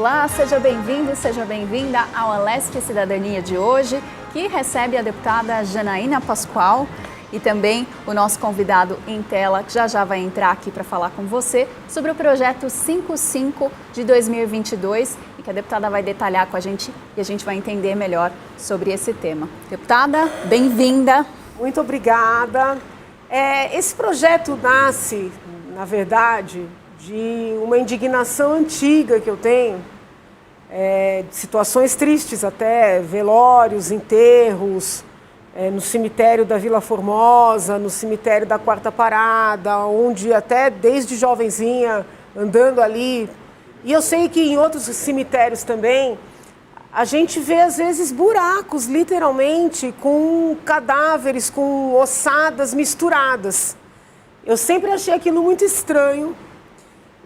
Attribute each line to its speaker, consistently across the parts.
Speaker 1: Olá, seja bem-vindo, seja bem-vinda ao Alesc Cidadania de hoje, que recebe a deputada Janaína Pascoal e também o nosso convidado em tela, que já vai entrar aqui para falar com você sobre o projeto 55 de 2022 e que a deputada vai detalhar com a gente e a gente vai entender melhor sobre esse tema. Deputada, bem-vinda.
Speaker 2: Muito obrigada. Esse projeto nasce, na verdade, de uma indignação antiga que eu tenho, de situações tristes até, velórios, enterros, no cemitério da Vila Formosa, no cemitério da Quarta Parada, onde até desde jovenzinha, andando ali, e eu sei que em outros cemitérios também, a gente vê às vezes buracos, literalmente, com cadáveres, com ossadas misturadas. Eu sempre achei aquilo muito estranho,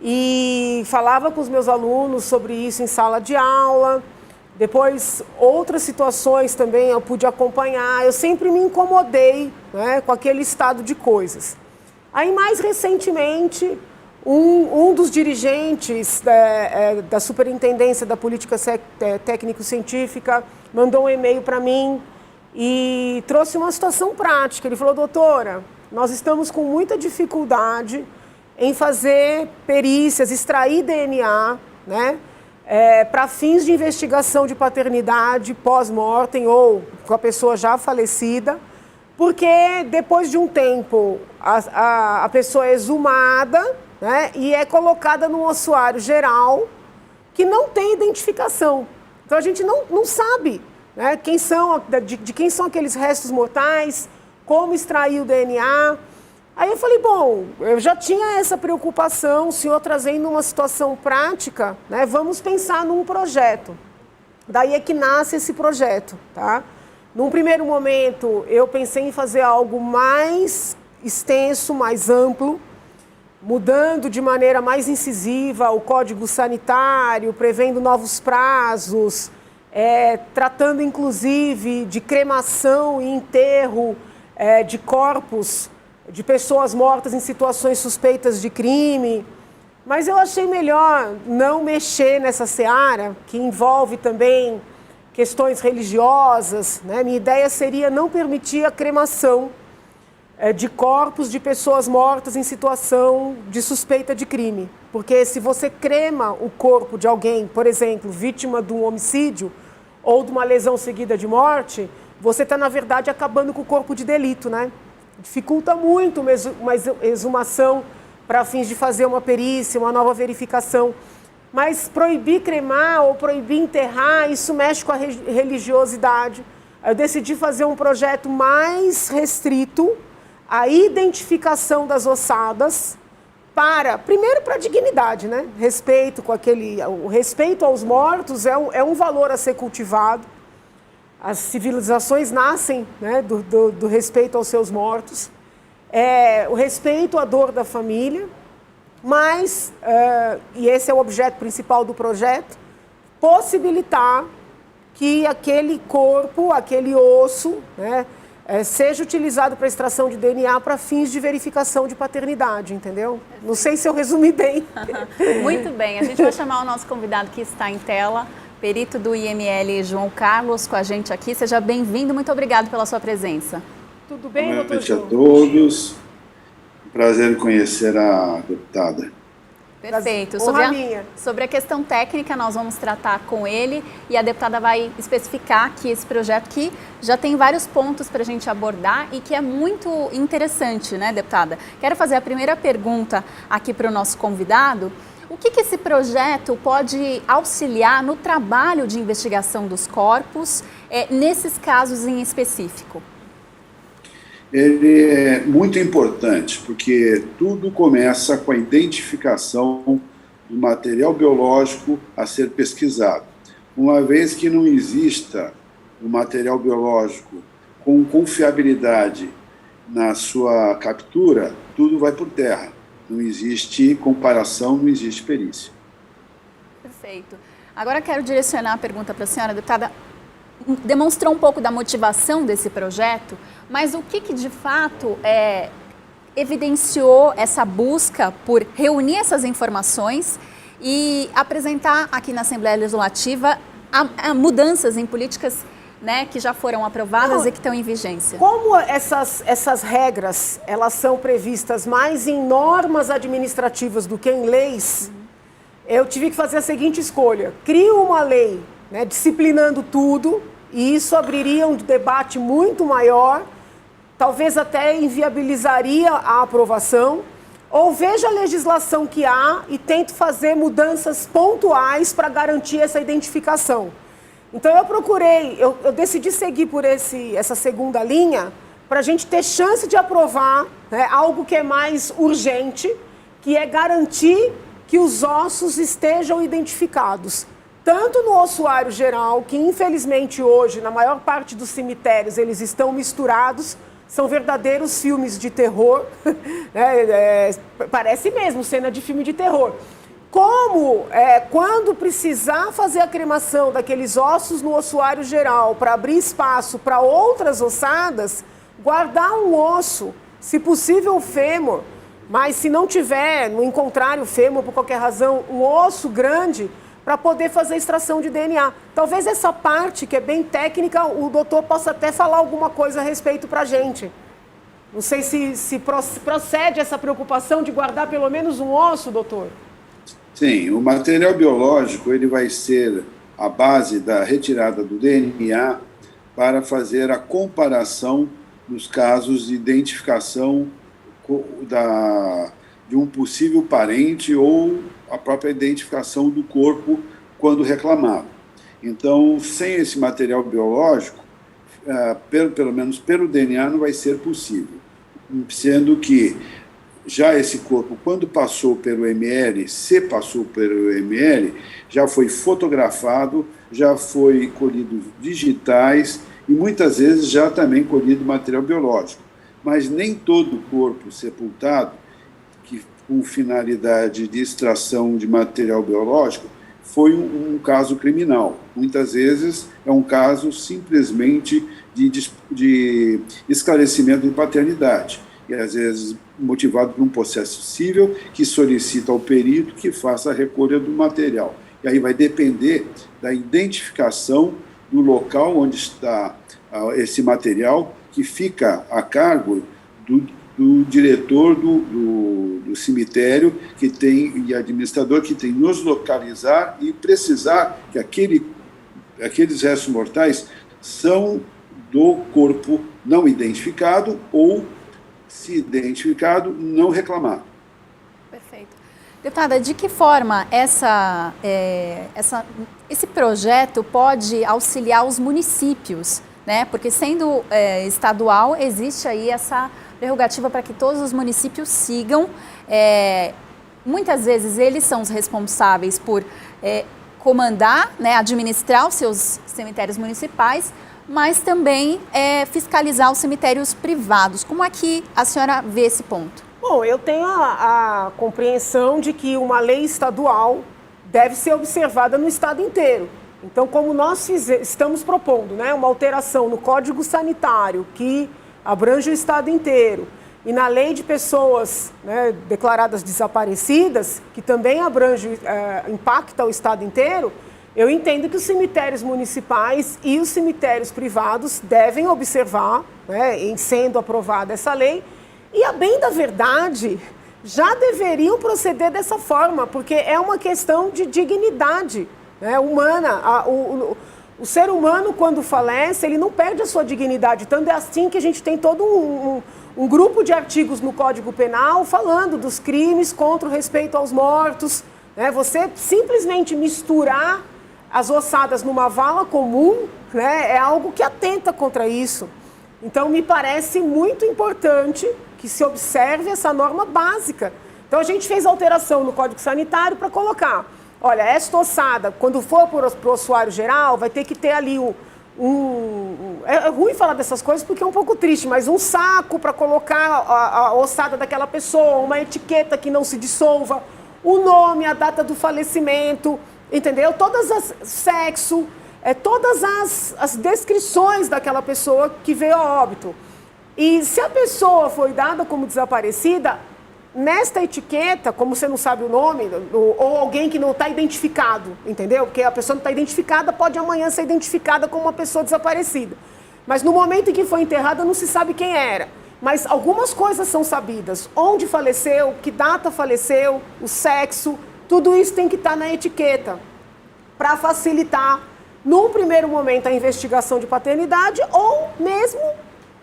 Speaker 2: e falava com os meus alunos sobre isso em sala de aula. Depois, outras situações também eu pude acompanhar. Eu sempre me incomodei, né, com aquele estado de coisas. Aí, mais recentemente, um dos dirigentes da Superintendência da Política Técnico-Científica mandou um e-mail para mim e trouxe uma situação prática. Ele falou: doutora, nós estamos com muita dificuldade em fazer perícias, extrair DNA, né, para fins de investigação de paternidade pós-mortem ou com a pessoa já falecida, porque depois de um tempo a pessoa é exumada, né, e é colocada num ossuário geral que não tem identificação. Então a gente não sabe, né, de quem são aqueles restos mortais, como extrair o DNA. Aí eu falei, bom, eu já tinha essa preocupação, o senhor trazendo uma situação prática, né, vamos pensar num projeto. Daí é que nasce esse projeto, tá? Num primeiro momento, eu pensei em fazer algo mais extenso, mais amplo, mudando de maneira mais incisiva o Código Sanitário, prevendo novos prazos, tratando inclusive de cremação e enterro de corpos de pessoas mortas em situações suspeitas de crime, mas eu achei melhor não mexer nessa seara, que envolve também questões religiosas, né? Minha ideia seria não permitir a cremação de corpos de pessoas mortas em situação de suspeita de crime, porque se você crema o corpo de alguém, por exemplo, vítima de um homicídio ou de uma lesão seguida de morte, você está, na verdade, acabando com o corpo de delito, né? Dificulta muito uma exumação para fins de fazer uma perícia, uma nova verificação. Mas proibir cremar ou proibir enterrar, isso mexe com a religiosidade. Eu decidi fazer um projeto mais restrito, a identificação das ossadas, primeiro para a dignidade, né? O respeito aos mortos é um valor a ser cultivado. As civilizações nascem, né, do respeito aos seus mortos, o respeito à dor da família, mas, e esse é o objeto principal do projeto, possibilitar que aquele corpo, aquele osso, né, seja utilizado para extração de DNA para fins de verificação de paternidade, entendeu? Não sei se eu resumi bem.
Speaker 1: Muito bem, a gente vai chamar o nosso convidado que está em tela, perito do IML, João Carlos, com a gente aqui. Seja bem-vindo, muito obrigado pela sua presença.
Speaker 2: Tudo bem,
Speaker 3: doutor
Speaker 2: doutor João?
Speaker 3: Boa noite a todos. Prazer em conhecer a deputada.
Speaker 1: Perfeito.
Speaker 2: Honra
Speaker 1: Sobre a questão técnica, nós vamos tratar com ele e a deputada vai especificar aqui esse projeto que já tem vários pontos para a gente abordar e que é muito interessante, né, deputada? Quero fazer a primeira pergunta aqui para o nosso convidado. O que esse projeto pode auxiliar no trabalho de investigação dos corpos, nesses casos em específico?
Speaker 3: Ele é muito importante, porque tudo começa com a identificação do material biológico a ser pesquisado. Uma vez que não exista o material biológico com confiabilidade na sua captura, tudo vai por terra. Não existe comparação, não existe perícia.
Speaker 1: Perfeito. Agora quero direcionar a pergunta para a senhora, deputada. Demonstrou um pouco da motivação desse projeto, mas o que de fato evidenciou essa busca por reunir essas informações e apresentar aqui na Assembleia Legislativa mudanças em políticas, né, que já foram aprovadas e que estão em vigência.
Speaker 2: Como essas regras, elas são previstas mais em normas administrativas do que em leis, eu tive que fazer a seguinte escolha. Crio uma lei, né, disciplinando tudo, e isso abriria um debate muito maior, talvez até inviabilizaria a aprovação, ou vejo a legislação que há e tento fazer mudanças pontuais para garantir essa identificação. Então eu decidi seguir por essa segunda linha para a gente ter chance de aprovar, né, algo que é mais urgente, que é garantir que os ossos estejam identificados. Tanto no ossuário geral, que infelizmente hoje, na maior parte dos cemitérios, eles estão misturados, são verdadeiros filmes de terror, parece mesmo cena de filme de terror. Como, quando precisar fazer a cremação daqueles ossos no ossuário geral para abrir espaço para outras ossadas, guardar um osso, se possível o fêmur, mas se não tiver, não encontrar o fêmur por qualquer razão, um osso grande, para poder fazer extração de DNA. Talvez essa parte, que é bem técnica, o doutor possa até falar alguma coisa a respeito para a gente. Não sei se procede essa preocupação de guardar pelo menos um osso, doutor.
Speaker 3: Sim, o material biológico ele vai ser a base da retirada do DNA para fazer a comparação nos casos de identificação de um possível parente ou a própria identificação do corpo quando reclamado. Então, sem esse material biológico, pelo menos pelo DNA, não vai ser possível. Sendo que já esse corpo, quando passou pelo ML, se passou pelo ML, já foi fotografado, já foi colhido digitais e muitas vezes já também colhido material biológico. Mas nem todo corpo sepultado, que com finalidade de extração de material biológico, foi um caso criminal. Muitas vezes é um caso simplesmente de esclarecimento de paternidade, e às vezes motivado por um processo civil que solicita ao perito que faça a recolha do material. E aí vai depender da identificação do local onde está esse material, que fica a cargo do diretor do cemitério e administrador que tem que nos localizar e precisar que aqueles restos mortais são do corpo não identificado ou, se identificado, não reclamado.
Speaker 1: Perfeito. Deputada, de que forma esse projeto pode auxiliar os municípios, né? Porque sendo estadual, existe aí essa prerrogativa para que todos os municípios sigam. Muitas vezes eles são os responsáveis por comandar, né, administrar os seus cemitérios municipais, mas também fiscalizar os cemitérios privados. Como é que a senhora vê esse ponto?
Speaker 2: Bom, eu tenho a compreensão de que uma lei estadual deve ser observada no estado inteiro. Então, como nós estamos propondo, né, uma alteração no Código Sanitário que abrange o estado inteiro, e na lei de pessoas, né, declaradas desaparecidas, que também abrange, impacta o estado inteiro, eu entendo que os cemitérios municipais e os cemitérios privados devem observar, né, em sendo aprovada essa lei, e a bem da verdade, já deveriam proceder dessa forma, porque é uma questão de dignidade, né, humana. O ser humano, quando falece, ele não perde a sua dignidade. Tanto é assim que a gente tem todo um grupo de artigos no Código Penal falando dos crimes contra o respeito aos mortos. Né? Você simplesmente misturar as ossadas numa vala comum, né, é algo que atenta contra isso. Então, me parece muito importante que se observe essa norma básica. Então, a gente fez alteração no Código Sanitário para colocar: olha, esta ossada, quando for para o ossuário geral, vai ter que ter ali é ruim falar dessas coisas porque é um pouco triste, mas um saco para colocar a ossada daquela pessoa, uma etiqueta que não se dissolva, o nome, a data do falecimento, entendeu? Sexo, todas as descrições daquela pessoa que veio a óbito. E se a pessoa foi dada como desaparecida, nesta etiqueta, como você não sabe o nome, ou alguém que não está identificado, entendeu? Porque a pessoa não está identificada, pode amanhã ser identificada como uma pessoa desaparecida. Mas no momento em que foi enterrada, não se sabe quem era. Mas algumas coisas são sabidas. Onde faleceu, que data faleceu, o sexo, tudo isso tem que estar na etiqueta, para facilitar, num primeiro momento, a investigação de paternidade ou mesmo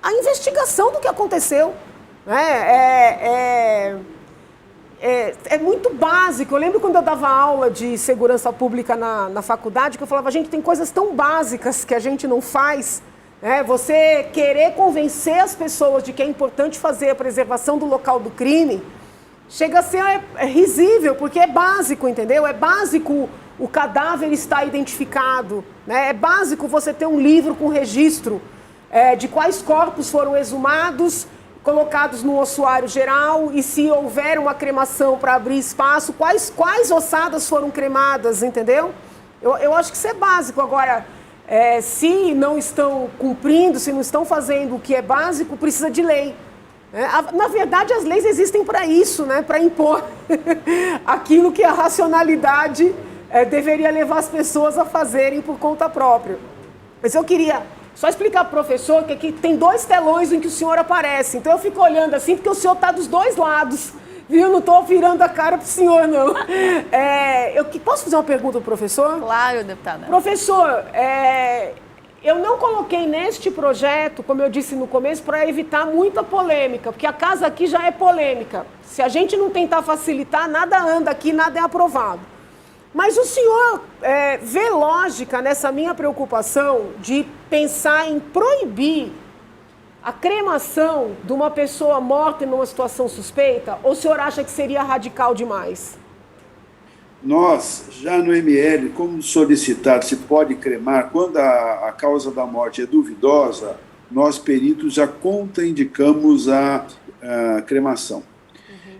Speaker 2: a investigação do que aconteceu. É muito básico. Eu lembro quando eu dava aula de segurança pública na faculdade, que eu falava, gente, tem coisas tão básicas que a gente não faz. Você querer convencer as pessoas de que é importante fazer a preservação do local do crime, chega a ser risível, porque é básico, entendeu? É básico o cadáver estar identificado, né? É básico você ter um livro com registro de quais corpos foram exumados, colocados no ossuário geral, e se houver uma cremação para abrir espaço, quais ossadas foram cremadas, entendeu? Eu acho que isso é básico. Agora, se não estão cumprindo, se não estão fazendo o que é básico, precisa de lei. Na verdade, as leis existem para isso, né? Para impor aquilo que a racionalidade deveria levar as pessoas a fazerem por conta própria. Mas eu queria só explicar para o professor que aqui tem 2 telões em que o senhor aparece. Então eu fico olhando assim porque o senhor está dos 2 lados. Viu? Não estou virando a cara para o senhor, não. Posso fazer uma pergunta ao professor?
Speaker 1: Claro, deputada.
Speaker 2: Professor, eu não coloquei neste projeto, como eu disse no começo, para evitar muita polêmica, porque a casa aqui já é polêmica. Se a gente não tentar facilitar, nada anda aqui, nada é aprovado. Mas o senhor vê lógica nessa minha preocupação de pensar em proibir a cremação de uma pessoa morta em uma situação suspeita? Ou o senhor acha que seria radical demais?
Speaker 3: Nós, já no ML, como solicitar se pode cremar, quando a causa da morte é duvidosa, nós, peritos, já contraindicamos a cremação.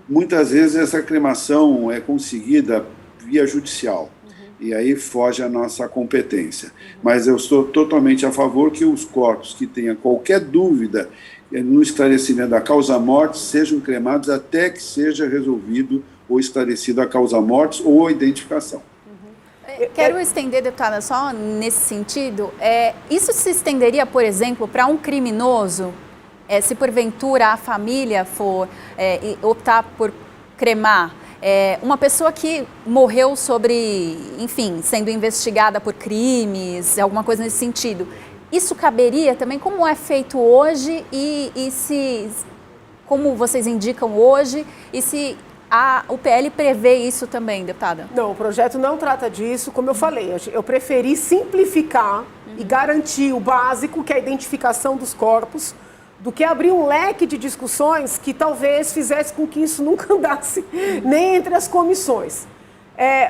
Speaker 3: Muitas vezes essa cremação é conseguida via judicial, e aí foge a nossa competência. Mas eu estou totalmente a favor que os corpos que tenham qualquer dúvida no esclarecimento da causa-morte sejam cremados até que seja resolvido ou esclarecida a causa-morte ou a identificação.
Speaker 1: Quero estender, deputada, só nesse sentido. Isso se estenderia, por exemplo, para um criminoso, se porventura a família for optar por cremar uma pessoa que morreu enfim, sendo investigada por crimes, alguma coisa nesse sentido. Isso caberia também? Como é feito hoje e se, como vocês indicam hoje, e se o PL prevê isso também, deputada?
Speaker 2: Não, o projeto não trata disso. Como eu falei, eu preferi simplificar e garantir o básico, que é a identificação dos corpos, do que abrir um leque de discussões que talvez fizesse com que isso nunca andasse nem entre as comissões.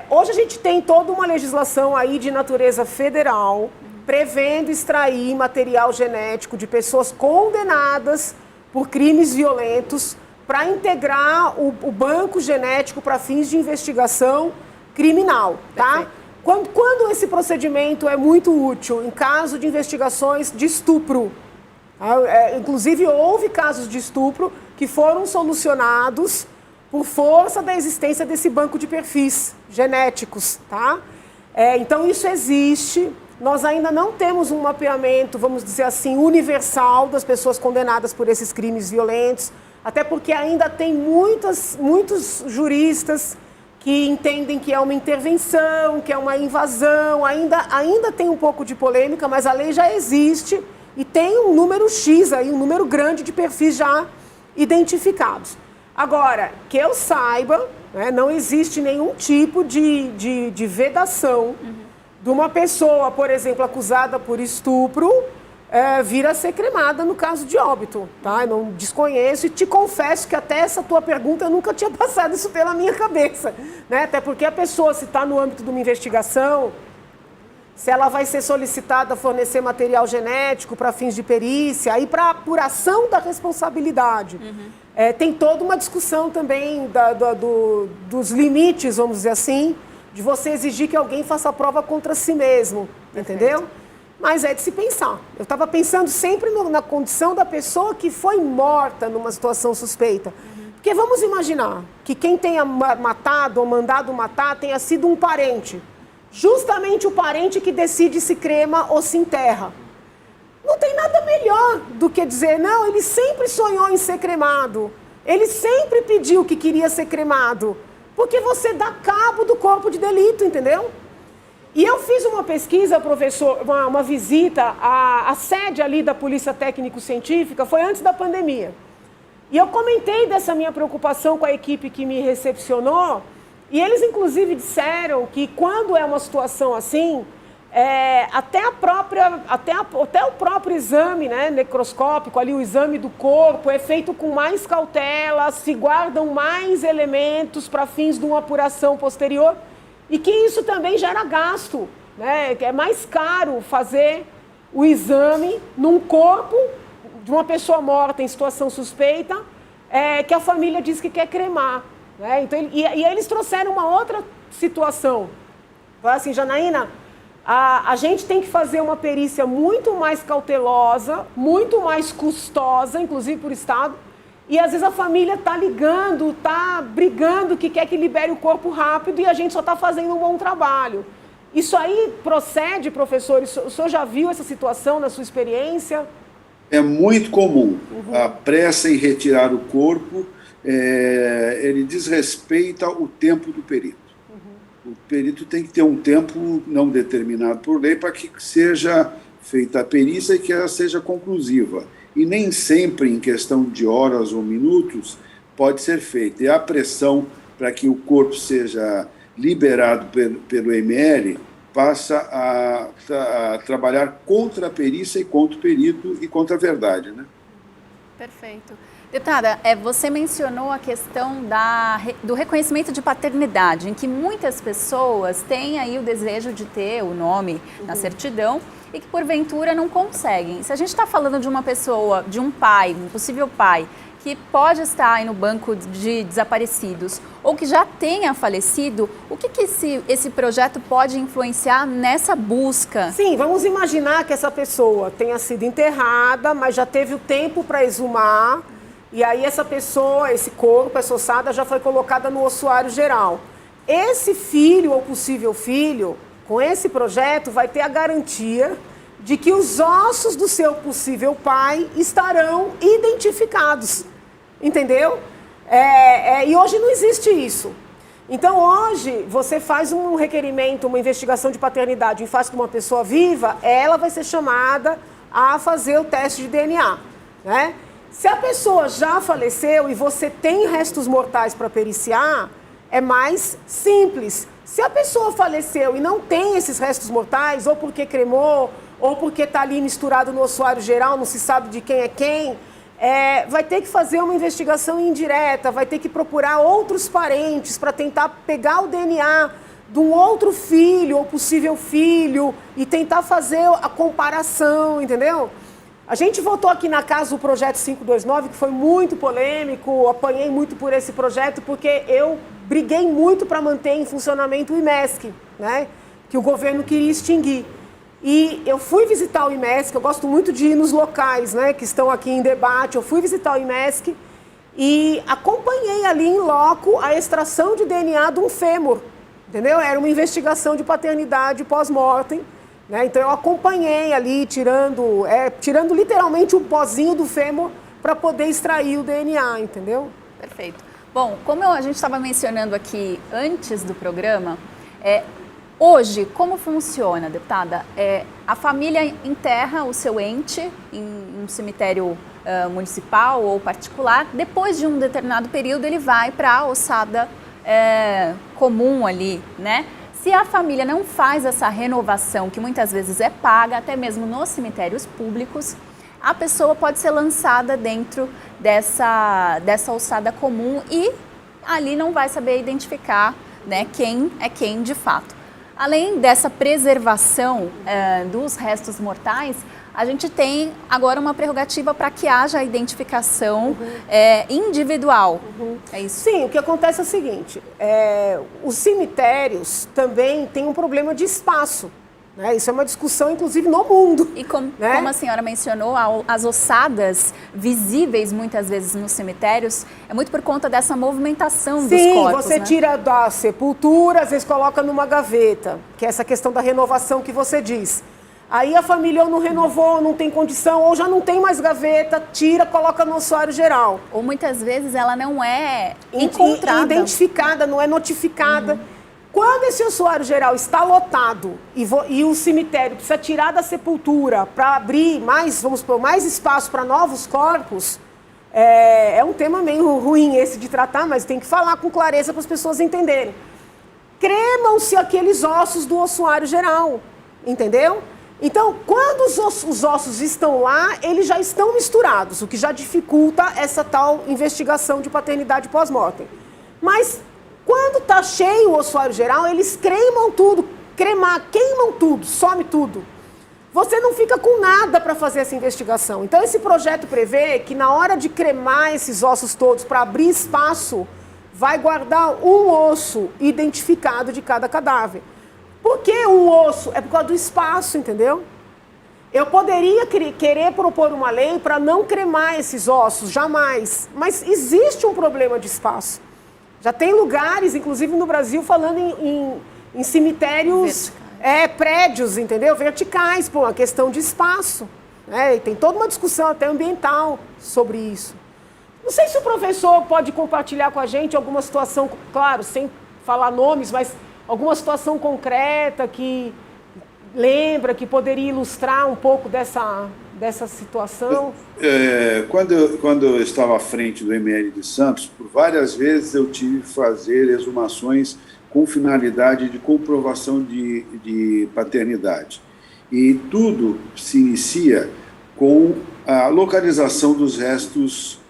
Speaker 2: Hoje a gente tem toda uma legislação aí de natureza federal, prevendo extrair material genético de pessoas condenadas por crimes violentos para integrar o banco genético para fins de investigação criminal, tá? Quando esse procedimento é muito útil? Em caso de investigações de estupro. Inclusive, houve casos de estupro que foram solucionados por força da existência desse banco de perfis genéticos, tá? Então, isso existe. Nós ainda não temos um mapeamento, vamos dizer assim, universal das pessoas condenadas por esses crimes violentos, até porque ainda tem muitos juristas que entendem que é uma intervenção, que é uma invasão, ainda tem um pouco de polêmica, mas a lei já existe e tem um número X aí, um número grande de perfis já identificados. Agora, que eu saiba, né, não existe nenhum tipo de vedação de uma pessoa, por exemplo, acusada por estupro, vir a ser cremada no caso de óbito, tá? Eu não desconheço e te confesso que até essa tua pergunta eu nunca tinha passado isso pela minha cabeça, né? Até porque a pessoa, se está no âmbito de uma investigação, se ela vai ser solicitada a fornecer material genético para fins de perícia, aí para apuração da responsabilidade. Tem toda uma discussão também dos limites, vamos dizer assim, de você exigir que alguém faça a prova contra si mesmo, entendeu? Mas é de se pensar. Eu estava pensando sempre na condição da pessoa que foi morta numa situação suspeita. Porque vamos imaginar que quem tenha matado ou mandado matar tenha sido um parente. Justamente o parente que decide se crema ou se enterra. Não tem nada melhor do que dizer, não, ele sempre sonhou em ser cremado. Ele sempre pediu que queria ser cremado. Porque você dá cabo do corpo de delito, entendeu? E eu fiz uma pesquisa, professor, uma visita à sede ali da Polícia Técnico-Científica, foi antes da pandemia. E eu comentei dessa minha preocupação com a equipe que me recepcionou, e eles inclusive disseram que quando é uma situação assim, até o próprio exame, né, necroscópico, ali, o exame do corpo, é feito com mais cautela, se guardam mais elementos para fins de uma apuração posterior, e que isso também gera gasto, né? É mais caro fazer o exame num corpo de uma pessoa morta em situação suspeita, que a família diz que quer cremar, né? Então, e aí eles trouxeram uma outra situação. Falaram assim, Janaína, a gente tem que fazer uma perícia muito mais cautelosa, muito mais custosa, inclusive por Estado, e às vezes a família está ligando, está brigando, que quer que libere o corpo rápido e a gente só está fazendo um bom trabalho. Isso aí procede, professor? O senhor já viu essa situação na sua experiência?
Speaker 3: É muito comum. A pressa em retirar o corpo, ele desrespeita o tempo do perito. O perito tem que ter um tempo não determinado por lei para que seja feita a perícia e que ela seja conclusiva. E nem sempre, em questão de horas ou minutos, pode ser feita. E a pressão para que o corpo seja liberado pelo ML passa a trabalhar contra a perícia e contra o perito e contra a verdade, né?
Speaker 1: Perfeito. Deputada, você mencionou a questão do reconhecimento de paternidade, em que muitas pessoas têm aí o desejo de ter o nome na certidão e que porventura não conseguem. Se a gente está falando de uma pessoa, de um pai, um possível pai, que pode estar aí no banco de desaparecidos ou que já tenha falecido, o que esse projeto pode influenciar nessa busca?
Speaker 2: Sim, vamos imaginar que essa pessoa tenha sido enterrada, mas já teve o tempo para exumar, e aí essa pessoa, esse corpo, essa ossada já foi colocada no ossuário geral. Esse filho ou possível filho, com esse projeto, vai ter a garantia de que os ossos do seu possível pai estarão identificados. Entendeu? E hoje não existe isso. Então, hoje, você faz um requerimento, uma investigação de paternidade em face de uma pessoa viva, ela vai ser chamada a fazer o teste de DNA, né? Se a pessoa já faleceu e você tem restos mortais para periciar, é mais simples. Se a pessoa faleceu e não tem esses restos mortais, ou porque cremou, ou porque está ali misturado no ossuário geral, não se sabe de quem é quem, vai ter que fazer uma investigação indireta, vai ter que procurar outros parentes para tentar pegar o DNA de um outro filho ou possível filho e tentar fazer a comparação, entendeu? A gente votou aqui na casa o projeto 529, que foi muito polêmico, apanhei muito por esse projeto, porque eu briguei muito para manter em funcionamento o IMESC, né, que o governo queria extinguir. E eu fui visitar o IMESC, eu gosto muito de ir nos locais, né, que estão aqui em debate. Eu fui visitar o IMESC e acompanhei ali em loco a extração de DNA de um fêmur, entendeu? Era uma investigação de paternidade pós-mortem, né? Então eu acompanhei ali, tirando literalmente um pozinho do fêmur para poder extrair o DNA, entendeu?
Speaker 1: Perfeito. Bom, como a gente estava mencionando aqui antes do programa, hoje, como funciona, deputada? A família enterra o seu ente em um cemitério municipal ou particular. Depois de um determinado período, ele vai para a ossada comum ali, né? Se a família não faz essa renovação, que muitas vezes é paga, até mesmo nos cemitérios públicos, a pessoa pode ser lançada dentro dessa ossada comum e ali não vai saber identificar, né, quem é quem de fato. Além dessa preservação dos restos mortais, a gente tem agora uma prerrogativa para que haja a identificação individual. É isso?
Speaker 2: Sim, o que acontece é o seguinte, os cemitérios também têm um problema de espaço, né? Isso é uma discussão, inclusive, no mundo.
Speaker 1: E como
Speaker 2: né?
Speaker 1: a senhora mencionou, as ossadas visíveis muitas vezes nos cemitérios é muito por conta dessa movimentação dos corpos.
Speaker 2: Sim, você tira da sepultura, às vezes coloca numa gaveta, que é essa questão da renovação que você diz. Aí a família ou não renovou, não tem condição, ou já não tem mais gaveta, tira, coloca no ossuário geral.
Speaker 1: Ou muitas vezes ela não é encontrada.
Speaker 2: Identificada, não é notificada. Quando esse ossuário geral está lotado e o cemitério precisa tirar da sepultura para abrir mais, vamos supor, mais espaço para novos corpos, é um tema meio ruim esse de tratar, mas tem que falar com clareza para as pessoas entenderem. Cremam-se aqueles ossos do ossuário geral, entendeu? Então, quando os ossos estão lá, eles já estão misturados, o que já dificulta essa tal investigação de paternidade pós-mortem. Mas, quando está cheio o ossuário geral, eles queimam tudo, queimam tudo, some tudo. Você não fica com nada para fazer essa investigação. Então, esse projeto prevê que na hora de cremar esses ossos todos para abrir espaço, vai guardar um osso identificado de cada cadáver. Por que um osso? É por causa do espaço, entendeu? Eu poderia querer propor uma lei para não cremar esses ossos, jamais. Mas existe um problema de espaço. Já tem lugares, inclusive no Brasil, falando em cemitérios, prédios, entendeu? Verticais, por uma questão de espaço. E tem toda uma discussão até ambiental sobre isso. Não sei se o professor pode compartilhar com a gente alguma situação, claro, sem falar nomes, mas alguma situação concreta que lembra, que poderia ilustrar um pouco dessa situação?
Speaker 3: Quando eu estava à frente do ML de Santos, por várias vezes eu tive que fazer exumações com finalidade de comprovação de paternidade. E tudo se inicia com a localização dos restos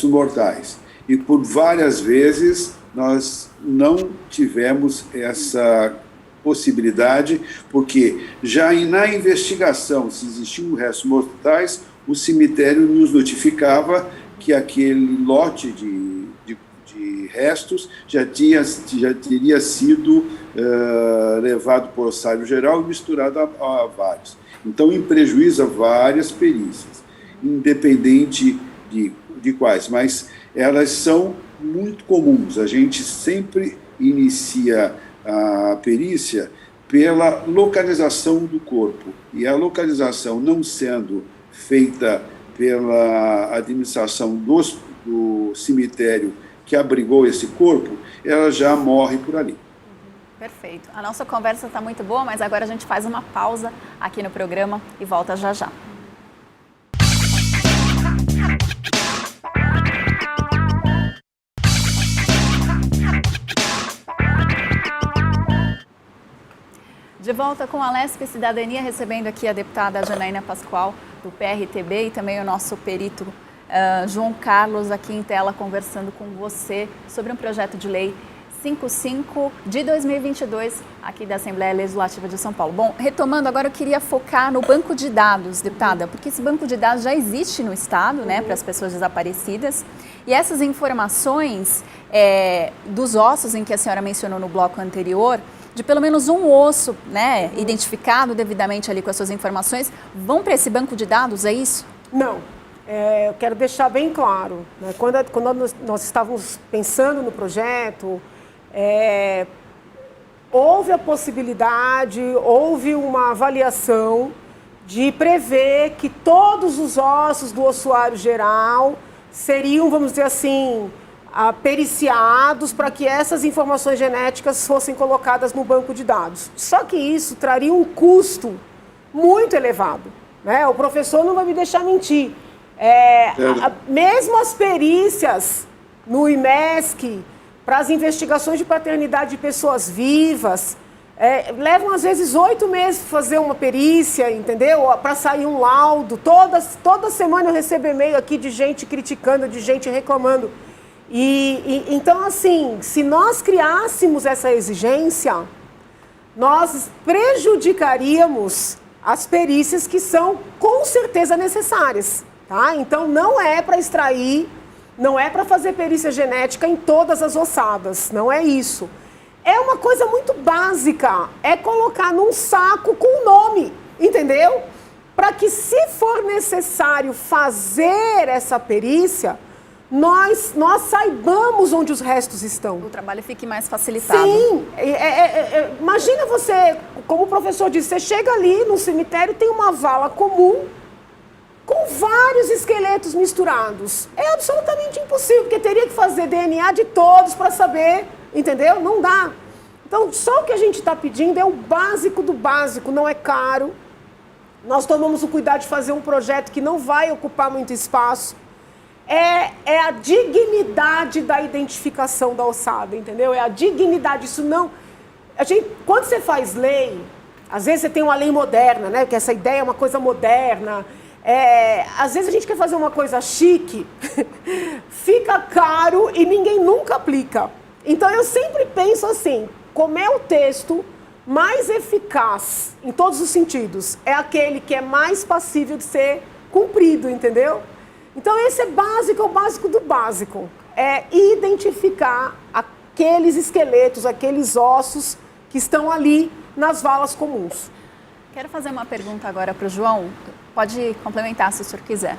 Speaker 3: mortais. E por várias vezes nós não tivemos essa possibilidade, porque já na investigação, se existiam restos mortais, o cemitério nos notificava que aquele lote de restos já teria sido levado para o ossário geral e misturado a vários. Então, em prejuízo a várias perícias, independente de quais, mas elas são muito comuns. A gente sempre inicia a perícia pela localização do corpo. E a localização não sendo feita pela administração do cemitério que abrigou esse corpo, ela já morre por ali.
Speaker 1: Perfeito. A nossa conversa está muito boa, mas agora a gente faz uma pausa aqui no programa e volta já já. De volta com a Alesp Cidadania, recebendo aqui a deputada Janaína Pascoal, do PRTB, e também o nosso perito João Carlos, aqui em tela, conversando com você sobre um projeto de lei 55 de 2022, aqui da Assembleia Legislativa de São Paulo. Bom, retomando, agora eu queria focar no banco de dados, deputada, porque esse banco de dados já existe no Estado, né, para as pessoas desaparecidas, e essas informações dos ossos em que a senhora mencionou no bloco anterior, de pelo menos um osso, né, identificado devidamente ali com as suas informações, vão para esse banco de dados, é isso?
Speaker 2: Não. Eu quero deixar bem claro, né, quando nós estávamos pensando no projeto, houve a possibilidade, houve uma avaliação de prever que todos os ossos do ossuário geral seriam, vamos dizer assim, periciados para que essas informações genéticas fossem colocadas no banco de dados. Só que isso traria um custo muito elevado, né? O professor não vai me deixar mentir. Mesmo as perícias no IMESC, para as investigações de paternidade de pessoas vivas, levam às vezes 8 meses para fazer uma perícia, entendeu? Para sair um laudo. Toda semana eu recebo e-mail aqui de gente criticando, de gente reclamando. Então, assim, se nós criássemos essa exigência, nós prejudicaríamos as perícias que são com certeza necessárias, tá? Então, não é para extrair, não é para fazer perícia genética em todas as ossadas, não é isso. é uma coisa muito básica, é colocar num saco com o nome, entendeu? Para que, se for necessário fazer essa perícia, nós saibamos onde os restos estão.
Speaker 1: O trabalho fique mais facilitado.
Speaker 2: Sim, imagina você, como o professor disse, você chega ali no cemitério, tem uma vala comum com vários esqueletos misturados. É absolutamente impossível, porque teria que fazer DNA de todos para saber, entendeu? Não dá. Então, só o que a gente está pedindo é o básico do básico, não é caro. Nós tomamos o cuidado de fazer um projeto que não vai ocupar muito espaço. É a dignidade da identificação da ossada, entendeu? É a dignidade, isso não... quando você faz lei, às vezes você tem uma lei moderna, né? Que essa ideia é uma coisa moderna. Às vezes a gente quer fazer uma coisa chique, fica caro e ninguém nunca aplica. Então eu sempre penso assim, como é o texto mais eficaz em todos os sentidos, é aquele que é mais passível de ser cumprido, entendeu? Então esse é o básico do básico. É identificar aqueles esqueletos, aqueles ossos que estão ali nas valas comuns.
Speaker 1: Quero fazer uma pergunta agora para o João. Pode complementar se o senhor quiser.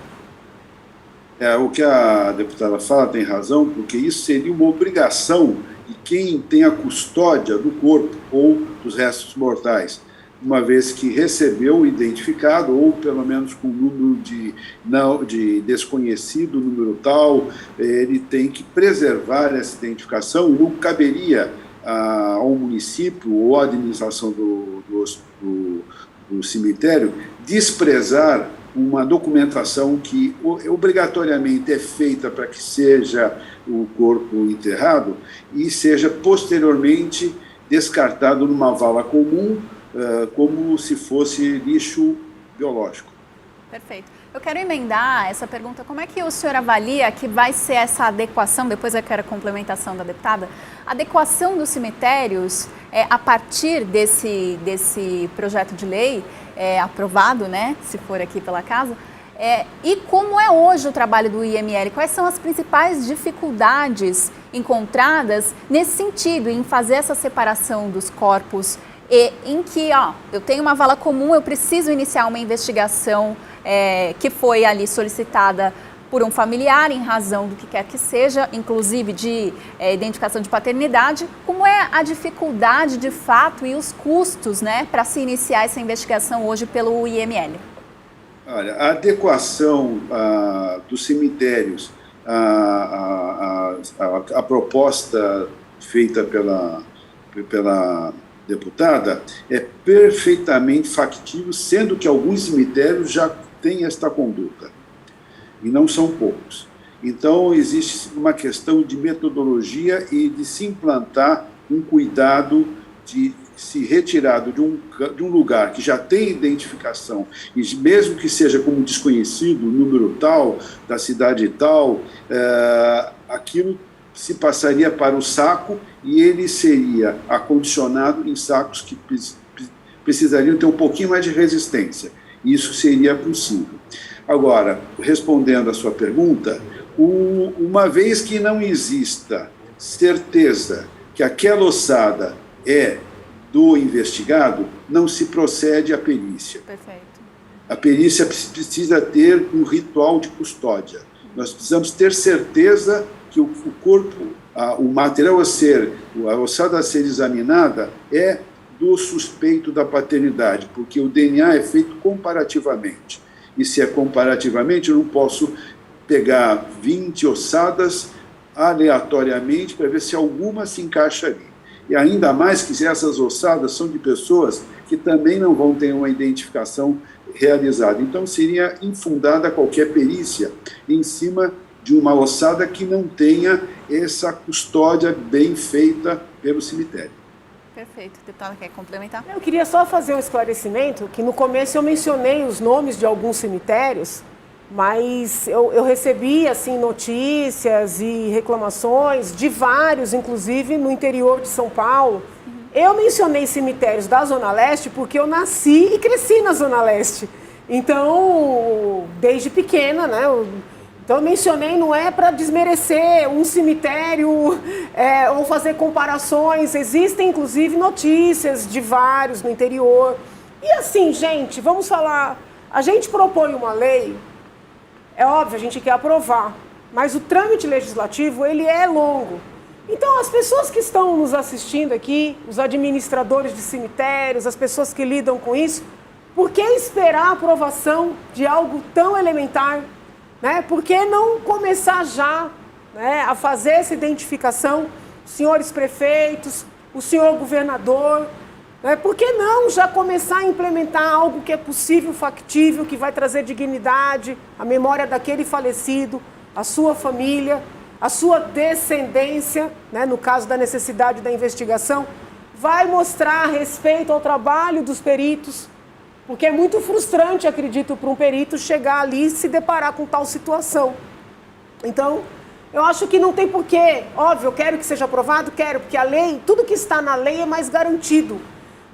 Speaker 3: O que a deputada fala tem razão, porque isso seria uma obrigação de quem tem a custódia do corpo ou dos restos mortais, uma vez que recebeu o identificado, ou pelo menos com número de desconhecido, número tal, ele tem que preservar essa identificação. Não caberia ao município ou à administração do cemitério desprezar uma documentação que obrigatoriamente é feita para que seja o corpo enterrado e seja posteriormente descartado numa vala comum, como se fosse lixo biológico.
Speaker 1: Perfeito. Eu quero emendar essa pergunta. Como é que o senhor avalia que vai ser essa adequação, depois eu quero a complementação da deputada, adequação dos cemitérios a partir desse projeto de lei aprovado, né, se for aqui pela casa, e como é hoje o trabalho do IML? Quais são as principais dificuldades encontradas nesse sentido, em fazer essa separação dos corpos, e em que eu tenho uma vala comum, eu preciso iniciar uma investigação que foi ali solicitada por um familiar, em razão do que quer que seja, inclusive de identificação de paternidade. Como é a dificuldade de fato e os custos, né, para se iniciar essa investigação hoje pelo IML?
Speaker 3: Olha, a adequação dos cemitérios, a proposta feita pela deputada é perfeitamente factível, sendo que alguns cemitérios já têm esta conduta, e não são poucos. Então, existe uma questão de metodologia e de se implantar um cuidado de se retirado de um lugar que já tem identificação, e mesmo que seja como desconhecido, número tal, da cidade tal, aquilo se passaria para o saco e ele seria acondicionado em sacos que precisariam ter um pouquinho mais de resistência. Isso seria possível. Agora, respondendo à sua pergunta, uma vez que não exista certeza que aquela ossada é do investigado, não se procede à perícia.
Speaker 1: Perfeito.
Speaker 3: A perícia precisa ter um ritual de custódia. Nós precisamos ter certeza que o corpo, o material a ossada a ser examinada é do suspeito da paternidade, porque o DNA é feito comparativamente. E se é comparativamente, eu não posso pegar 20 ossadas aleatoriamente para ver se alguma se encaixa ali. E ainda mais que essas ossadas são de pessoas que também não vão ter uma identificação realizada. Então, seria infundada qualquer perícia em cima de uma ossada que não tenha essa custódia bem feita pelo cemitério.
Speaker 1: Perfeito. Deputada, quer complementar?
Speaker 2: Eu queria só fazer um esclarecimento, que no começo eu mencionei os nomes de alguns cemitérios, mas eu recebi assim, notícias e reclamações de vários, inclusive no interior de São Paulo. Eu mencionei cemitérios da Zona Leste porque eu nasci e cresci na Zona Leste. Então, desde pequena, né, Então, eu mencionei, não é para desmerecer um cemitério ou fazer comparações. Existem, inclusive, notícias de vários no interior. E assim, gente, vamos falar, a gente propõe uma lei, é óbvio, a gente quer aprovar, mas o trâmite legislativo, ele é longo. Então, as pessoas que estão nos assistindo aqui, os administradores de cemitérios, as pessoas que lidam com isso, por que esperar a aprovação de algo tão elementar? Né? Por que não começar já, né, a fazer essa identificação, os senhores prefeitos, o senhor governador, né? Por que não já começar a implementar algo que é possível, factível, que vai trazer dignidade, a memória daquele falecido, a sua família, a sua descendência, né, no caso da necessidade da investigação, vai mostrar respeito ao trabalho dos peritos, porque é muito frustrante, acredito, para um perito chegar ali e se deparar com tal situação. Então, eu acho que não tem porquê. Óbvio, eu quero que seja aprovado, quero, porque a lei, tudo que está na lei é mais garantido.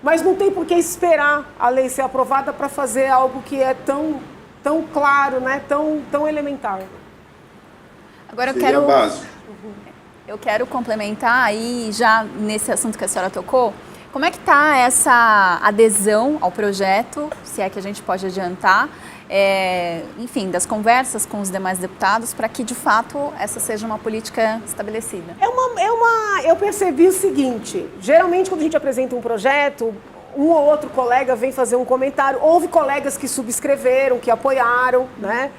Speaker 2: Mas não tem porquê esperar a lei ser aprovada para fazer algo que é tão claro, né? tão elementar.
Speaker 1: Agora eu quero complementar aí, já nesse assunto que a senhora tocou, como é que está essa adesão ao projeto, se é que a gente pode adiantar, enfim, das conversas com os demais deputados, para que, de fato, essa seja uma política estabelecida?
Speaker 2: Eu percebi o seguinte, geralmente quando a gente apresenta um projeto, um ou outro colega vem fazer um comentário, houve colegas que subscreveram, que apoiaram, né?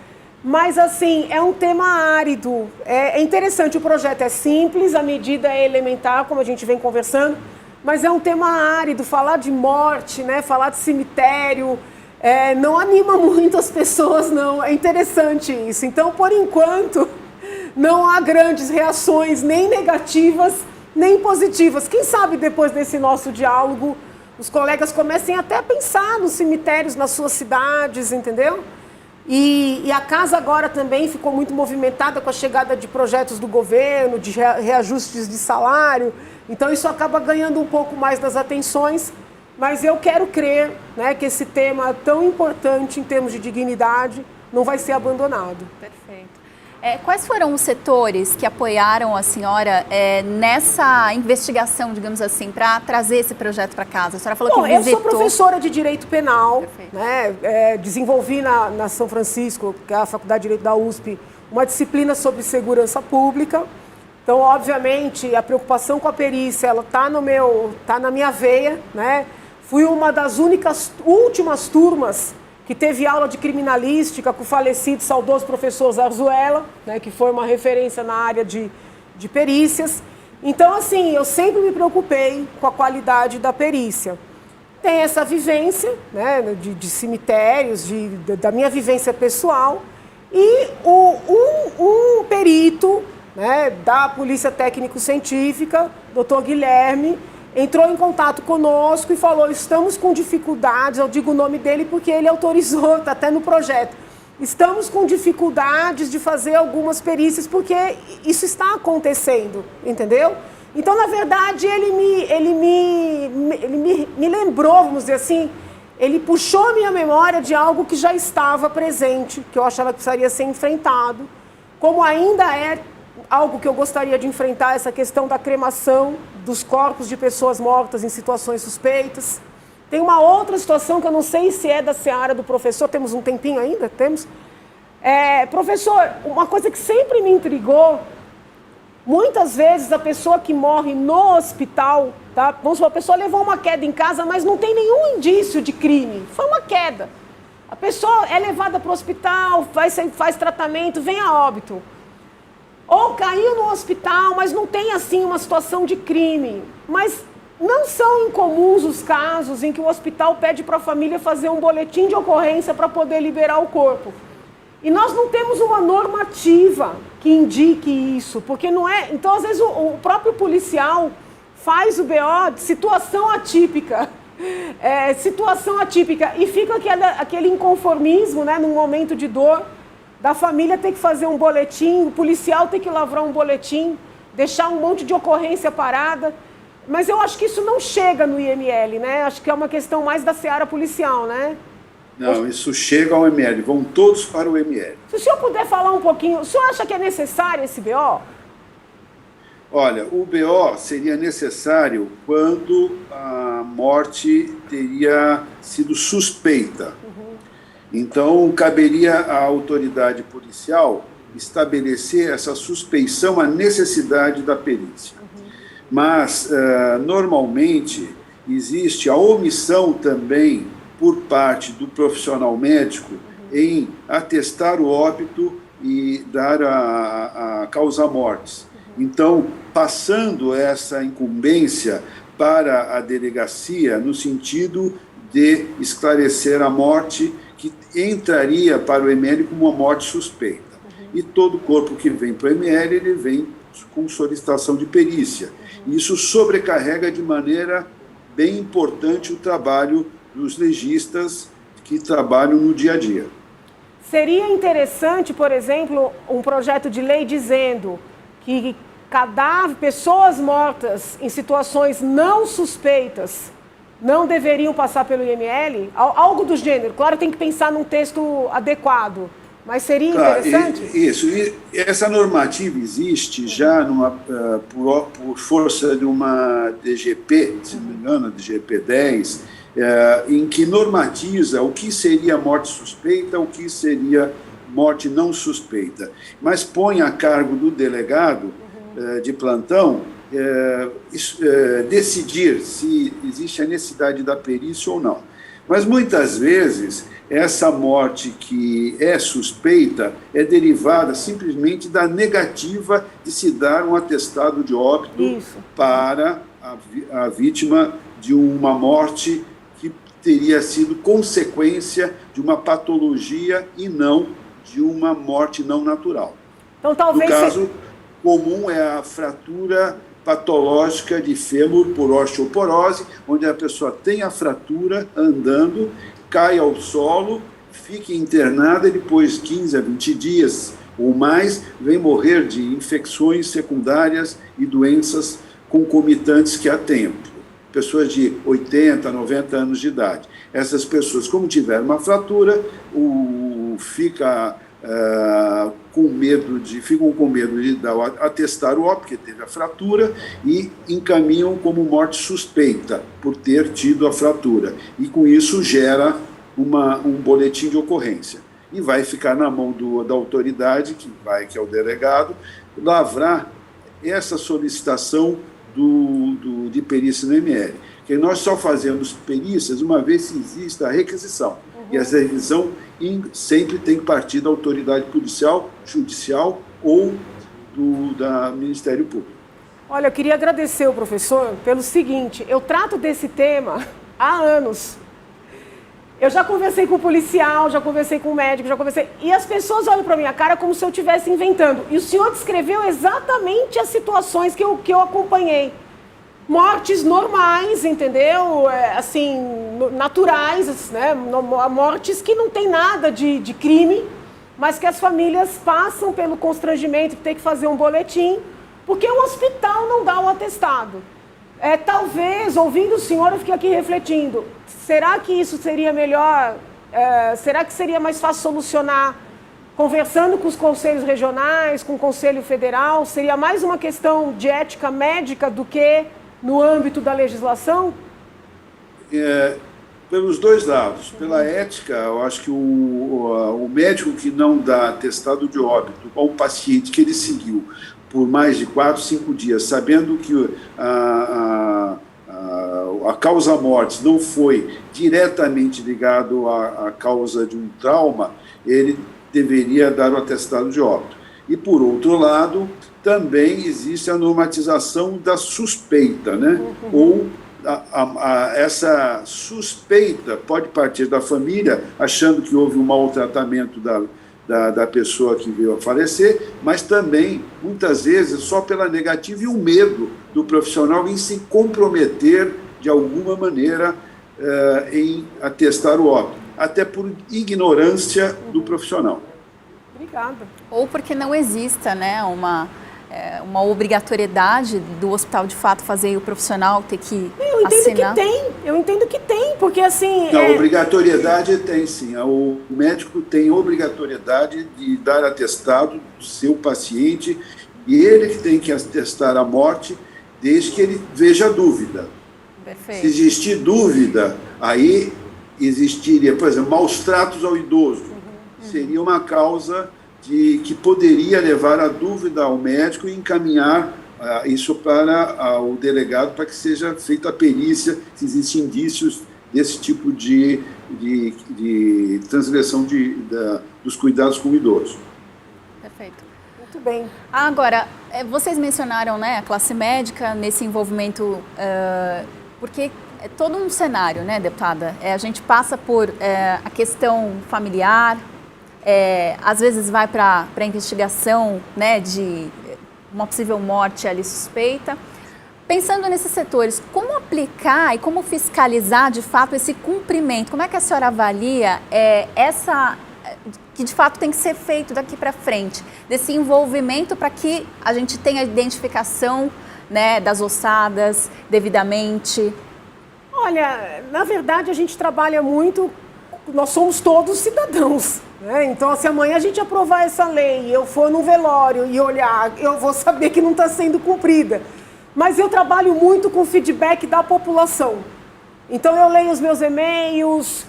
Speaker 2: Mas, assim, é um tema árido, é interessante, o projeto é simples, a medida é elementar, como a gente vem conversando, mas é um tema árido, falar de morte, né? Falar de cemitério, não anima muito as pessoas, não. É interessante isso. Então, por enquanto, não há grandes reações, nem negativas, nem positivas. Quem sabe depois desse nosso diálogo, os colegas comecem até a pensar nos cemitérios, nas suas cidades, entendeu? E a casa agora também ficou muito movimentada com a chegada de projetos do governo, de reajustes de salário. Então, isso acaba ganhando um pouco mais das atenções, mas eu quero crer, né, que esse tema tão importante em termos de dignidade não vai ser abandonado.
Speaker 1: Perfeito. Quais foram os setores que apoiaram a senhora nessa investigação, digamos assim, para trazer esse projeto para casa? A senhora falou que visitou...
Speaker 2: Eu sou professora de Direito Penal, né, desenvolvi na São Francisco, que é a Faculdade de Direito da USP, uma disciplina sobre segurança pública. Então, obviamente, a preocupação com a perícia, ela tá na minha veia, né? Fui uma das últimas turmas que teve aula de criminalística com o falecido saudoso professor Zarzuela, né? Que foi uma referência na área de perícias. Então, assim, eu sempre me preocupei com a qualidade da perícia. Tem essa vivência, né? De cemitérios, da minha vivência pessoal, e um perito, né, da Polícia Técnico-Científica, Dr. Guilherme, entrou em contato conosco e falou, estamos com dificuldades, eu digo o nome dele porque ele autorizou, está até no projeto, estamos com dificuldades de fazer algumas perícias porque isso está acontecendo, entendeu? Então, na verdade, ele me lembrou, vamos dizer assim, ele puxou a minha memória de algo que já estava presente, que eu achava que precisaria ser enfrentado, como ainda é algo que eu gostaria de enfrentar, essa questão da cremação dos corpos de pessoas mortas em situações suspeitas. Tem uma outra situação que eu não sei se é da seara do professor, temos um tempinho ainda? Temos? Professor, uma coisa que sempre me intrigou, muitas vezes a pessoa que morre no hospital, tá? Vamos supor, a pessoa levou uma queda em casa, mas não tem nenhum indício de crime, foi uma queda. A pessoa é levada para o hospital, faz tratamento, vem a óbito. Ou caiu no hospital, mas não tem assim uma situação de crime. Mas não são incomuns os casos em que o hospital pede para a família fazer um boletim de ocorrência para poder liberar o corpo. E nós não temos uma normativa que indique isso, porque não é... Então, às vezes, o próprio policial faz o BO de situação atípica. Situação atípica. E fica aquele inconformismo, né, num momento de dor, da família ter que fazer um boletim, o policial ter que lavrar um boletim, deixar um monte de ocorrência parada. Mas eu acho que isso não chega no IML, né? Acho que é uma questão mais da seara policial, né?
Speaker 3: Não, isso chega ao ML, vão todos para o ML.
Speaker 2: Se o senhor puder falar um pouquinho, o senhor acha que é necessário esse BO?
Speaker 3: Olha, o BO seria necessário quando a morte teria sido suspeita. Então, caberia à autoridade policial estabelecer essa suspeição, a necessidade da perícia. Mas, normalmente, existe a omissão também por parte do profissional médico em atestar o óbito e dar a causa-mortes. Então, passando essa incumbência para a delegacia, no sentido de esclarecer a morte, que entraria para o ML como uma morte suspeita. E todo corpo que vem para o ML, ele vem com solicitação de perícia. Isso sobrecarrega de maneira bem importante o trabalho dos legistas que trabalham no dia a dia.
Speaker 2: Seria interessante, por exemplo, um projeto de lei dizendo que pessoas mortas em situações não suspeitas não deveriam passar pelo IML? Algo do gênero. Claro, tem que pensar num texto adequado, mas seria interessante?
Speaker 3: Isso. E essa normativa existe já por força de uma DGP, se não me engano, a DGP 10, em que normatiza o que seria morte suspeita, o que seria morte não suspeita, mas põe a cargo do delegado de plantão decidir se existe a necessidade da perícia ou não. Mas muitas vezes essa morte que é suspeita é derivada simplesmente da negativa de se dar um atestado de óbito para a vítima de uma morte que teria sido consequência de uma patologia e não de uma morte não natural.
Speaker 2: Então, talvez
Speaker 3: no caso comum é a fratura patológica de fêmur por osteoporose, onde a pessoa tem a fratura andando, cai ao solo, fica internada e depois 15 a 20 dias ou mais vem morrer de infecções secundárias e doenças concomitantes que há tempo. Pessoas de 80, 90 anos de idade. Essas pessoas, como tiveram uma fratura, ficam com medo de atestar o óbito, porque teve a fratura, e encaminham como morte suspeita por ter tido a fratura. E com isso gera um boletim de ocorrência. E vai ficar na mão da autoridade, que é o delegado, lavrar essa solicitação de perícia no ML. Porque nós só fazemos perícias uma vez que exista a requisição. E essa requisição sempre tem que partir da autoridade policial, judicial ou do Ministério Público.
Speaker 2: Olha, eu queria agradecer o professor pelo seguinte: eu trato desse tema há anos. Eu já conversei com o policial, já conversei com o médico, e as pessoas olham para minha cara como se eu estivesse inventando. E o senhor descreveu exatamente as situações que eu acompanhei. Mortes normais, entendeu? Assim, naturais, né? Mortes que não tem nada de crime, mas que as famílias passam pelo constrangimento de ter que fazer um boletim, porque o hospital não dá o atestado. Talvez, ouvindo o senhor, eu fiquei aqui refletindo, será que isso seria melhor? Será que seria mais fácil solucionar conversando com os conselhos regionais, com o Conselho Federal? Seria mais uma questão de ética médica do que no âmbito da legislação?
Speaker 3: Pelos dois lados. Pela ética, eu acho que o médico que não dá atestado de óbito ao paciente que ele seguiu por mais de 4, 5 dias, sabendo que a causa-morte não foi diretamente ligado à causa de um trauma, ele deveria dar o atestado de óbito. E, por outro lado, também existe a normatização da suspeita, né? Ou essa suspeita pode partir da família, achando que houve um maltratamento da pessoa que veio a falecer, mas também, muitas vezes, só pela negativa e o medo do profissional em se comprometer, de alguma maneira, em atestar o óbito, até por ignorância do profissional.
Speaker 2: Obrigada.
Speaker 1: Ou porque não exista, né, uma obrigatoriedade do hospital de fato fazer e o profissional ter que
Speaker 2: assinar? Eu entendo que tem, porque assim...
Speaker 3: Não, obrigatoriedade tem sim. O médico tem obrigatoriedade de dar atestado do seu paciente e ele que tem que atestar a morte desde que ele veja dúvida.
Speaker 1: Perfeito.
Speaker 3: Se existir dúvida, aí existiria, por exemplo, maus tratos ao idoso. Seria uma causa que poderia levar a dúvida ao médico e encaminhar isso para o delegado para que seja feita a perícia, se existem indícios desse tipo de transgressão dos cuidados com o idoso.
Speaker 1: Perfeito.
Speaker 2: Muito bem.
Speaker 1: Agora, vocês mencionaram, né, a classe médica nesse envolvimento, porque é todo um cenário, né, deputada? A gente passa por a questão familiar, às vezes vai para a investigação, né, de uma possível morte ali suspeita. Pensando nesses setores, como aplicar e como fiscalizar de fato esse cumprimento? Como é que a senhora avalia que de fato tem que ser feito daqui para frente, desse envolvimento para que a gente tenha a identificação, né, das ossadas devidamente?
Speaker 2: Olha, na verdade a gente trabalha muito, nós somos todos cidadãos, né? Então, se amanhã a gente aprovar essa lei e eu for no velório e olhar, eu vou saber que não está sendo cumprida. Mas eu trabalho muito com feedback da população. Então, eu leio os meus e-mails,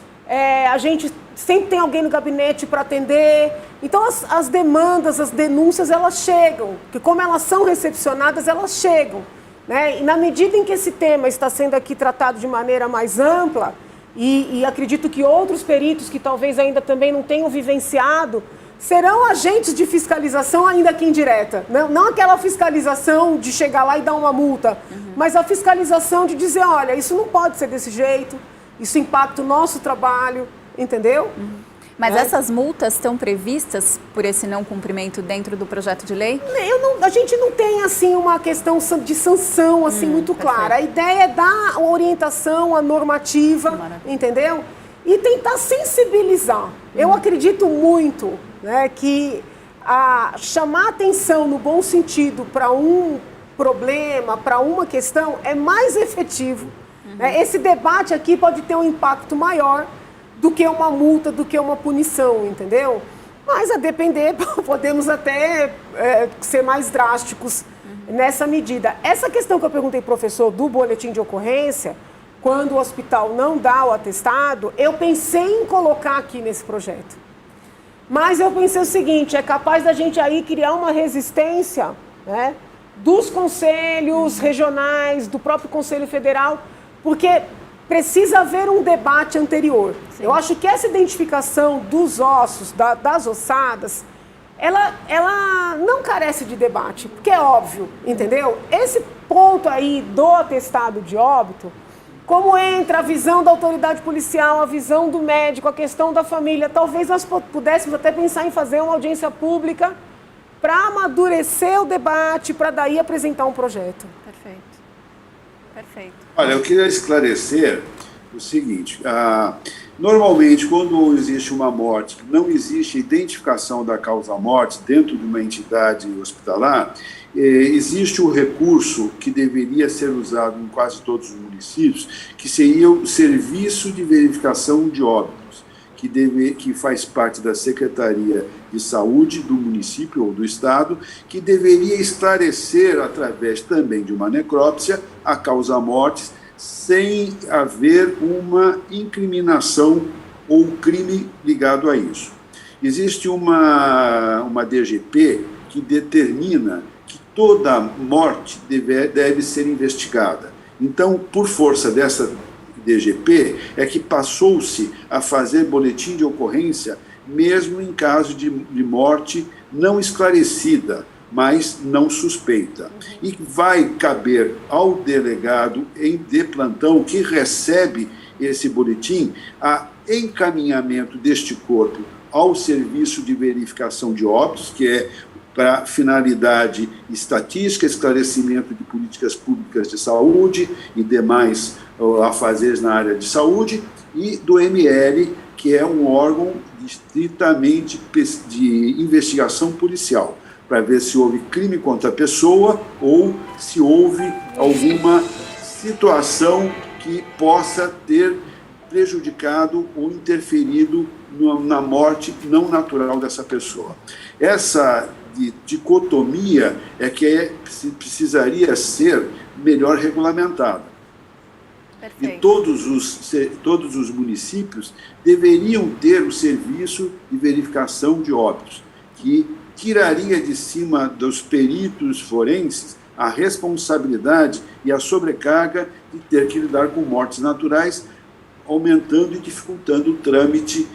Speaker 2: a gente sempre tem alguém no gabinete para atender. Então, as demandas, as denúncias, elas chegam. Porque como elas são recepcionadas, elas chegam, né? E na medida em que esse tema está sendo aqui tratado de maneira mais ampla, e acredito que outros peritos que talvez ainda também não tenham vivenciado, serão agentes de fiscalização ainda que indireta. Não aquela fiscalização de chegar lá e dar uma multa, mas a fiscalização de dizer, olha, isso não pode ser desse jeito, isso impacta o nosso trabalho, entendeu?
Speaker 1: Mas essas multas estão previstas por esse não cumprimento dentro do projeto de lei?
Speaker 2: A gente não tem assim uma questão de sanção assim muito clara. A ideia é dar a orientação, a normativa, entendeu? E tentar sensibilizar. Eu acredito muito, né, que chamar atenção no bom sentido para um problema, para uma questão, é mais efetivo. Esse debate aqui pode ter um impacto maior do que uma multa, do que uma punição, entendeu? Mas a depender, podemos até ser mais drásticos nessa medida. Essa questão que eu perguntei, professor, do boletim de ocorrência, quando o hospital não dá o atestado, eu pensei em colocar aqui nesse projeto. Mas eu pensei o seguinte, é capaz da gente aí criar uma resistência, né, dos conselhos regionais, do próprio Conselho Federal, porque precisa haver um debate anterior. Sim. Eu acho que essa identificação dos ossos, das ossadas, ela não carece de debate, porque é óbvio, entendeu? Esse ponto aí do atestado de óbito, como entra a visão da autoridade policial, a visão do médico, a questão da família, talvez nós pudéssemos até pensar em fazer uma audiência pública para amadurecer o debate, para daí apresentar um projeto.
Speaker 1: Perfeito. Perfeito.
Speaker 3: Olha, eu queria esclarecer o seguinte, normalmente quando existe uma morte, não existe identificação da causa-morte dentro de uma entidade hospitalar, existe o recurso que deveria ser usado em quase todos os municípios, que seria o Serviço de Verificação de Óbitos, que faz parte da Secretaria de Saúde do município ou do estado, que deveria esclarecer, através também de uma necrópsia, a causa-morte, sem haver uma incriminação ou crime ligado a isso. Existe uma DGP que determina que toda morte deve ser investigada. Então, por força dessa DGP, é que passou-se a fazer boletim de ocorrência mesmo em caso de morte não esclarecida, mas não suspeita. E vai caber ao delegado de plantão que recebe esse boletim a encaminhamento deste corpo ao Serviço de Verificação de Óbitos, que é para finalidade estatística, esclarecimento de políticas públicas de saúde e demais afazeres na área de saúde, e do ML, que é um órgão estritamente de investigação policial. para ver se houve crime contra a pessoa ou se houve alguma situação que possa ter prejudicado ou interferido na morte não natural dessa pessoa. Essa dicotomia é que precisaria ser melhor regulamentada.
Speaker 1: Perfeito.
Speaker 3: E todos os municípios deveriam ter o serviço de verificação de óbitos, que tiraria de cima dos peritos forenses a responsabilidade e a sobrecarga de ter que lidar com mortes naturais, aumentando e dificultando o trâmite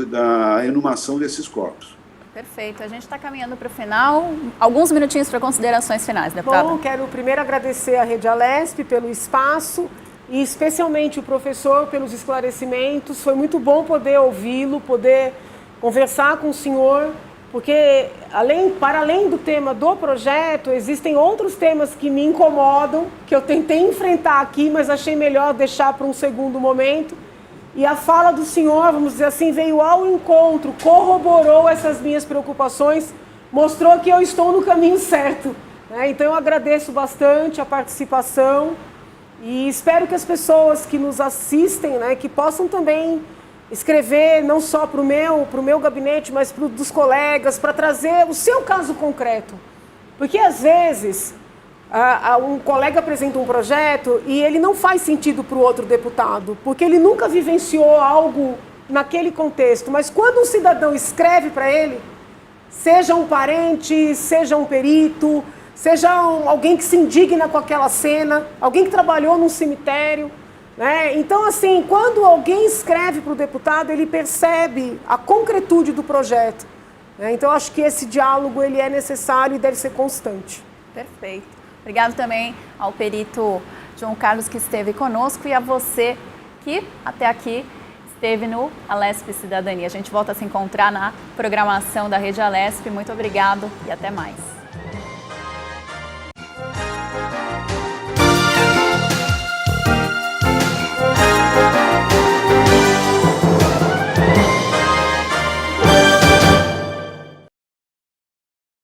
Speaker 3: da exumação desses corpos.
Speaker 1: Perfeito. A gente está caminhando para o final. Alguns minutinhos para considerações finais, deputada.
Speaker 2: Bom, quero primeiro agradecer à Rede Alesp pelo espaço e especialmente o professor pelos esclarecimentos. Foi muito bom poder ouvi-lo, poder conversar com o senhor, porque para além do tema do projeto, existem outros temas que me incomodam, que eu tentei enfrentar aqui, mas achei melhor deixar para um segundo momento. E a fala do senhor, vamos dizer assim, veio ao encontro, corroborou essas minhas preocupações, mostrou que eu estou no caminho certo, né? Então eu agradeço bastante a participação e espero que as pessoas que nos assistem, né, que possam também escrever não só para o meu gabinete, mas para dos colegas, para trazer o seu caso concreto. Porque às vezes um colega apresenta um projeto e ele não faz sentido para o outro deputado, porque ele nunca vivenciou algo naquele contexto. Mas quando um cidadão escreve para ele, seja um parente, seja um perito, seja alguém que se indigna com aquela cena, alguém que trabalhou num cemitério, né? Então, assim, quando alguém escreve para o deputado, ele percebe a concretude do projeto, né? Então, acho que esse diálogo ele é necessário e deve ser constante.
Speaker 1: Perfeito. Obrigado também ao perito João Carlos que esteve conosco e a você que até aqui esteve no Alesp Cidadania. A gente volta a se encontrar na programação da Rede Alesp. Muito obrigado e até mais.